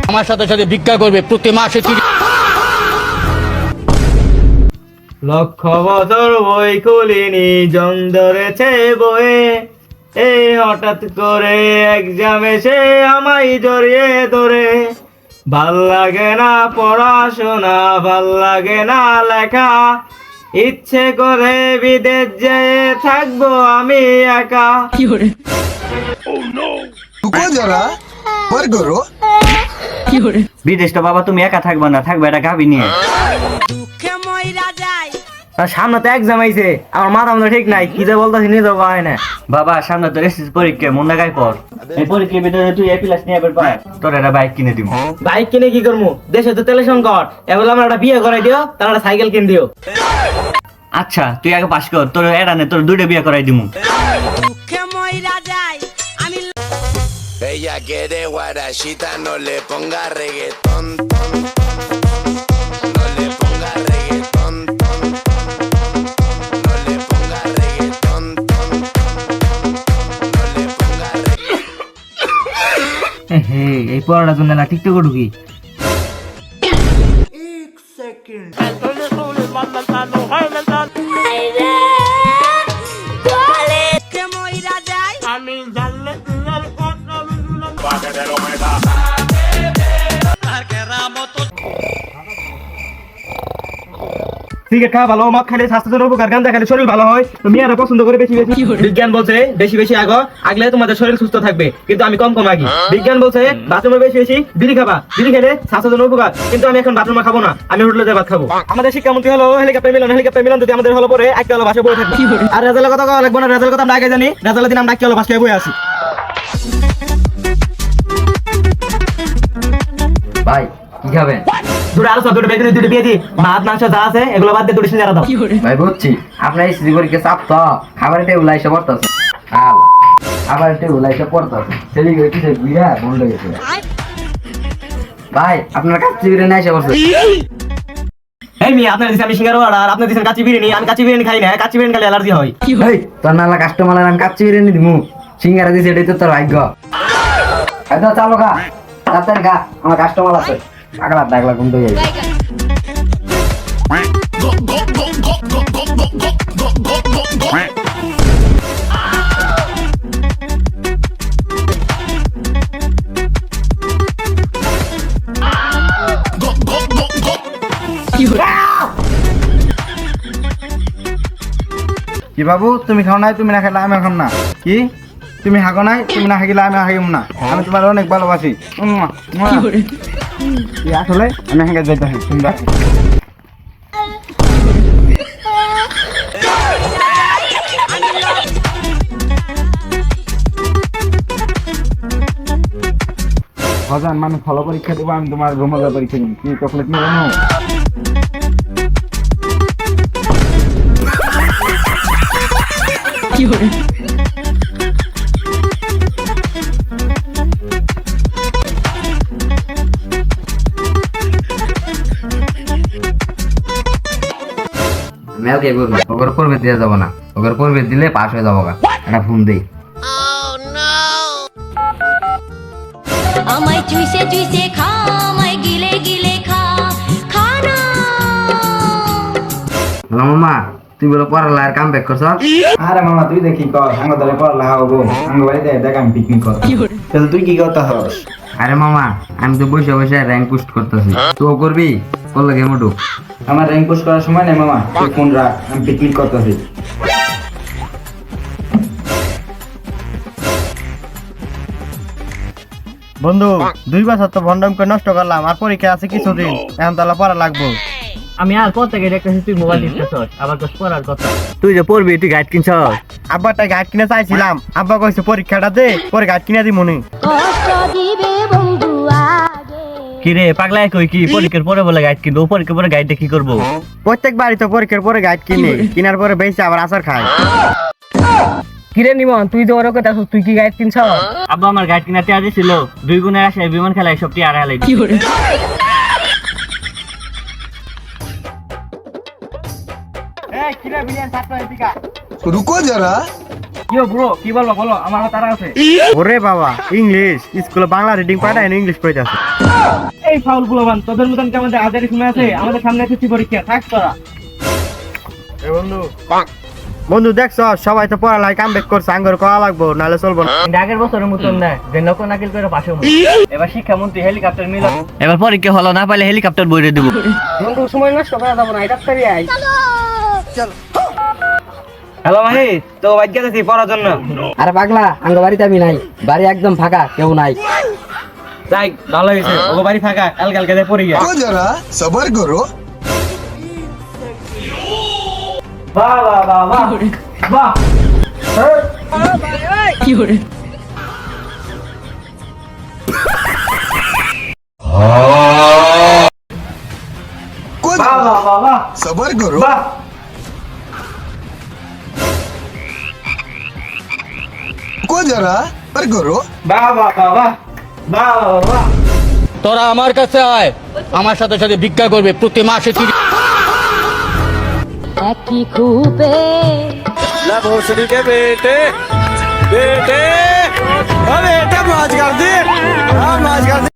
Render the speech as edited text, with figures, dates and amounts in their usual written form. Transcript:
আমার সাথে সাথে ভিক্ষা করবে প্রতি মাসে লক্ষ বছর বই খুলিনি জং ধরেছে বয়ে, এই হঠাৎ করে এক্সাম এসে আমায় জড়িয়ে ধরে। ভাল লাগে না পড়াশোনা, ভাল লাগে না লেখা, ইচ্ছে করে বিদেশ যেয়ে থাকবো আমি একা। বিদেশটা বাবা তুমি একা থাকবা না, থাকবে এটা গাবি নিয়ে। সামনে তো এক্সাম আইছে, আমার মাথা মতো ঠিক নাই, কি যে বলতেছি নিজে হয় না। বাবা সামনে তো এসএসসি পরীক্ষা, মন লাগাই পর। এই পরীক্ষার ভিতরে তুই এ প্লাস নিয়ে পার, তোর একটা বাইক কিনে দিব। বাইক কিনে কি করবো, দেশে তো তেলের সংকট, এবার আমার একটা বিয়ে করাই দিও, তার একটা সাইকেল কিনে দিও। আচ্ছা তুই আগে পাস কর, তোর এটা নে, তোর দুইটা বিয়ে করাই দিমু। Ella quiere guarachita, no le ponga reggaetón, no le ponga reggaetón, no le ponga reggaetón, no le ponga reggaetón. এই পড়াটার জন্য না টিকটকে ঢুকি। সিগারেট খাওয়া ভালো, মদ খেলে স্বাস্থ্যের জন্য উপকার, গাঁজা খেলে শরীর ভালো হয়। মেয়েরা পছন্দ করে বেশি বেশি। বিজ্ঞান বলছে বেশি বেশি আগলে তোমাদের শরীর সুস্থ থাকবে, কিন্তু আমি কম কম আগি। বিজ্ঞান বলছে বাথরুমে বেশি বেশি বিড়ি খাবা, বিড়ি খেলে স্বাস্থ্যের জন্য উপকার, কিন্তু আমি এখন বাথরুমে খাবো না, আমি হোটেলে যাই ভাত খাবো। আমাদের শিক্ষামন্ত্রী হলো হেলিকপ্টার মিলন যদি আমাদের হলো পরে একটা হলো বাসে বসে থাকবে। আর রেজাল্টের কথা লাগবে না, রেজাল্টের কথা আমরা আগে জানি, রেজাল্টের দিন আমরা একটা হলো বাসে বসে আছি। ভাই কি খাবেন? দুটো আলু দুটো বেগুনি দুটো পেঁয়াজি ভাত মাংস যা আছে এগুলো বাদ দিয়ে দুটো সিঙ্গারা দাও। ভাই বুঝছি আপনার এসএসসি পরীক্ষা চাপ তো, খাবার টেবিল এসে পড়তেছে, খাবার টেবিল এসে পড়তেছে, সেদিন কিছু বিরা বন্ধ হয়ে গেছে। ভাই আপনার কাচ্চি বিরিয়ানি এসে পড়ছে। এই মি আপনার দিছেন আমি সিঙ্গারা অর্ডার, আপনি দিছেন কাচ্চি বিরিয়ানি, আমি কাচ্চি বিরিয়ানি খাই না, কাচ্চি বিরিয়ানি খেলে অ্যালার্জি হয়। এই তোর নালা কাস্টমার আমি কাচ্চি বিরিয়ানি দিমু, সিঙ্গারা দিছে এটাই তো তোর ভাগ্য। একদম চালো খা, তাড়াতাড়ি খা, আমার কাস্টমার আছে। আগলা ডাকলা ঘুম তো যাই। কি বাবু তুমি খাও নাই, তুমি না খেলে আমি খাম না। কি তুমি হাগো নাই, তুমি না হাগিলে আমি হাগিম না। আমি তোমার অনেক ভালোবাসি। আসলে আমি হাগে যাইতে হয় সুন্দর। ভজন মানুষ ভালো পরীক্ষা দেবো, আমি তোমার রোমজা পরীক্ষা দিই। কি চকলেট নেবো? মেল কে করবো, ওগর পড়বে দিয়ে যাবো না, ওগর পড়বে দিলে পাস হয়ে যাবো। একটা ফোন দেই। আমায় চুইসে চুইসে খা, আমায় গিলে গিলে খা, খানা। মামা তুই বলে পড়ালেখার কাম ব্যাক করছ? আরে মামা তুই দেখি কর, আঙ্গ দলে পড়ালেখা হবো, আঙ্গ বাড়িতে দেখ আমি পিকনিক কর। তাহলে তুই কি করতে হস? আরে মামা আমি তো বসে বসে র্যাঙ্ক পুস্ট করতেছি, তো করবি করলে গেম উঠুক। আমার র্যাঙ্ক পোস্ট করার সময় নেই মামা, তুই ফোন রাখ, আমি পিকনিক করতেছি। বন্ধু 2 বছর তো ভন্ডাম করে নষ্ট করলাম, আর পরীক্ষা আছে কিছুদিন, এখন তাহলে পড়া লাগবো। আমি আর কত থেকে দেখতেছি তুই মোবাইল দিতেছস, আবার তো পড়ার কথা। তুই যে পড়বি তুই গাইড কিনছস? আব্বাটা গাইড কিনে চাইছিলাম, আব্বা কইছে পরীক্ষাটা দে পরে গাইড কিনে দিই মনে। কষ্ট দিবে বন্ধু আগে। কি রে পাগলাই কই কি পরীক্ষার পরে বলে গাইড কিনবো, পরীক্ষার পরে গাইডে কি করব? প্রত্যেক বাড়ি তো পরীক্ষার পরে গাইড কিনে, কিনার পরে বেশি আবার আচার খায়। কিরে নিমন তুই যে ওর কথা তুই কি গাইড কিনছস? আব্বা আমার গাইড কিনাতে আজ ছিল, 2 গুণের আশায় বিমান খেলায় সবটি আর হালাই। কি করে কিরে বিলিয়ন ছাত্র এদিকে रुको जरा কি ব্রো কি বলবো বলো আমার হাতে তারা আছে ওরে বাবা ইংলিশ স্কুলে বাংলা রিডিং পাঠায় না ইংলিশ পড়াইতেছে এই ফাউল গুলোবান তোদের মতন কেমন আজারি শুনে আছে আমাদের সামনে এসেছি পরীক্ষা থাক তোরা এ বন্ধু বন্ধু দেখছ সবাই তো পড়ালাই কাম ব্যাক করছে আঙ্গুর করা লাগবো নাহলে চলবো না আগের বছরের মতন না যে নকল নাকিল করে পাশে এবার শিক্ষামন্ত্রী হেলিকপ্টার মিল এবার পরীক্ষা হলো না পাইলে হেলিকপ্টার বইরে দেবো বন্ধু সময় নষ্ট করা যাবো না এটা তাড়ি আই হ্যালো মাহি তো বাজ্ঞা আছি পড়ার জন্য আরে পাগলা আঙ্গ বাড়িতে আমি নাই বাড়ি একদম ফাঁকা কেউ নাই যাই ভালো হয়েছে ও বাড়ি ফাঁকা কাল কালকে যাই পড়ে গিয়া रुको जरा सबर करो বাহ বাহ বাহ বাহ বাহ रुको বাহ जरा বাহ বাহ বাহ सबर करो বাহ रुको जरा सबर करो বাহ বাহ বাহ বাহ বাহ বাহ বাহ তোরা আমার কাছে আয় আমার সাথে সাথে ভিক্ষা করবে প্রতি মাসে একই খুপে भोसड़ी के बेटे बेटे अबे बेटा माज कर दे हाँ माज कर दे